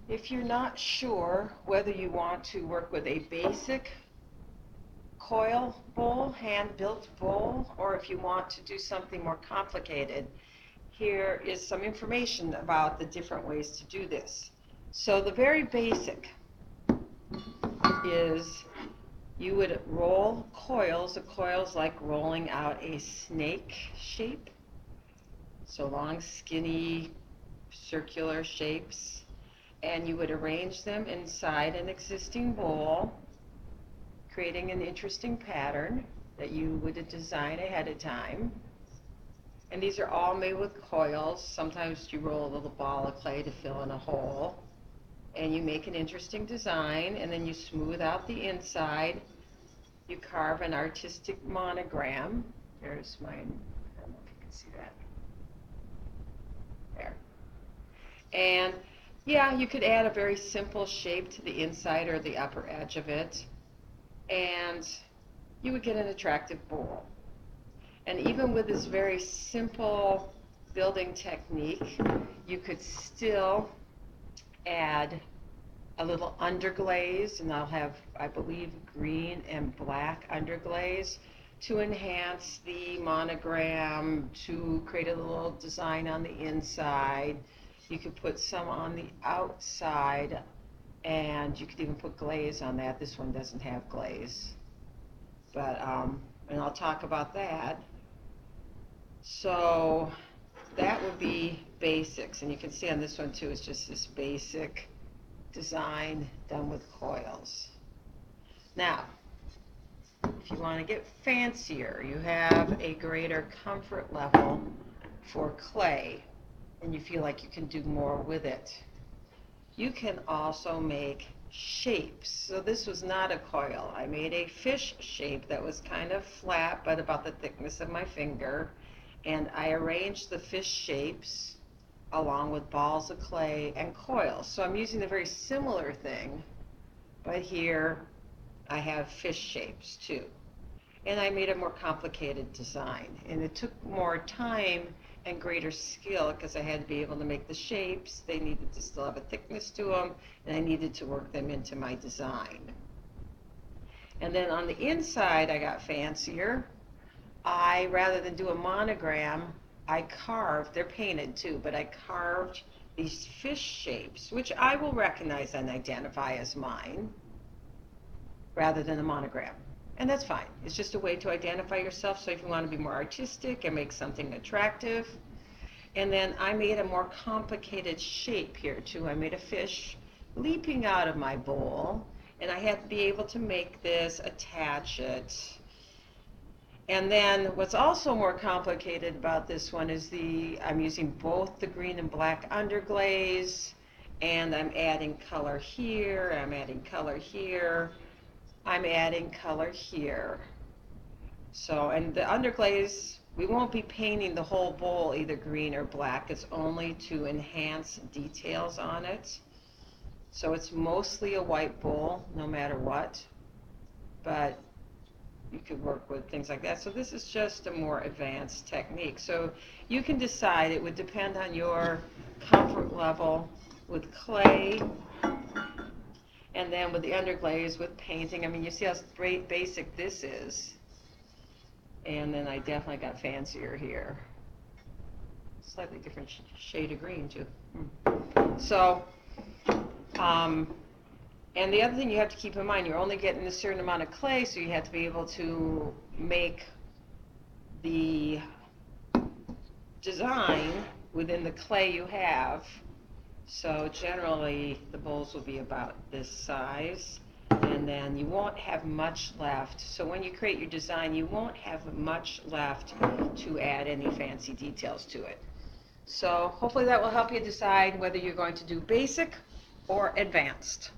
If you're not sure whether you want to work with a basic coil bowl, hand-built bowl, or if you want to do something more complicated, here is some information about the different ways to do this. So the very basic is you would roll coils. A coil is like rolling out a snake shape. So long, skinny, circular shapes. And you would arrange them inside an existing bowl, creating an interesting pattern that you would design ahead of time. And these are all made with coils. Sometimes you roll a little ball of clay to fill in a hole. And you make an interesting design, and then you smooth out the inside. You carve an artistic monogram. There's mine. I don't know if you can see that. There. And yeah, you could add a very simple shape to the inside or the upper edge of it, and you would get an attractive bowl. And even with this very simple building technique, you could still add a little underglaze, and I'll have, I believe, green and black underglaze to enhance the monogram, to create a little design on the inside. You could put some on the outside, and you could even put glaze on that. This one doesn't have glaze, but and I'll talk about that. So that would be basics, and you can see on this one too, it's just this basic design done with coils. Now, if you want to get fancier, you have a greater comfort level for clay, and you feel like you can do more with it. You can also make shapes. So this was not a coil. I made a fish shape that was kind of flat, but about the thickness of my finger, and I arranged the fish shapes along with balls of clay and coils. So I'm using a very similar thing, but here I have fish shapes too. And I made a more complicated design, and it took more time and greater skill because I had to be able to make the shapes. They needed to still have a thickness to them, and I needed to work them into my design. And then on the inside, I got fancier. Rather than do a monogram, I carved, they're painted too, but I carved these fish shapes, which I will recognize and identify as mine, rather than a monogram. And that's fine. It's just a way to identify yourself. So if you want to be more artistic and make something attractive. And then I made a more complicated shape here too. I made a fish leaping out of my bowl, and I had to be able to make this, attach it. And then what's also more complicated about this one is I'm using both the green and black underglaze, and I'm adding color here, I'm adding color here, I'm adding color here. So, and the underglaze, we won't be painting the whole bowl either green or black. It's only to enhance details on it. So it's mostly a white bowl, no matter what. But you could work with things like that. So this is just a more advanced technique. So you can decide, it would depend on your comfort level with clay, and then with the underglaze with painting. I mean, you see how great basic this is. And then I definitely got fancier here. Slightly different shade of green too. So, and the other thing you have to keep in mind, you're only getting a certain amount of clay, so you have to be able to make the design within the clay you have. So generally, the bowls will be about this size, and then you won't have much left. So when you create your design, you won't have much left to add any fancy details to it. So hopefully that will help you decide whether you're going to do basic or advanced.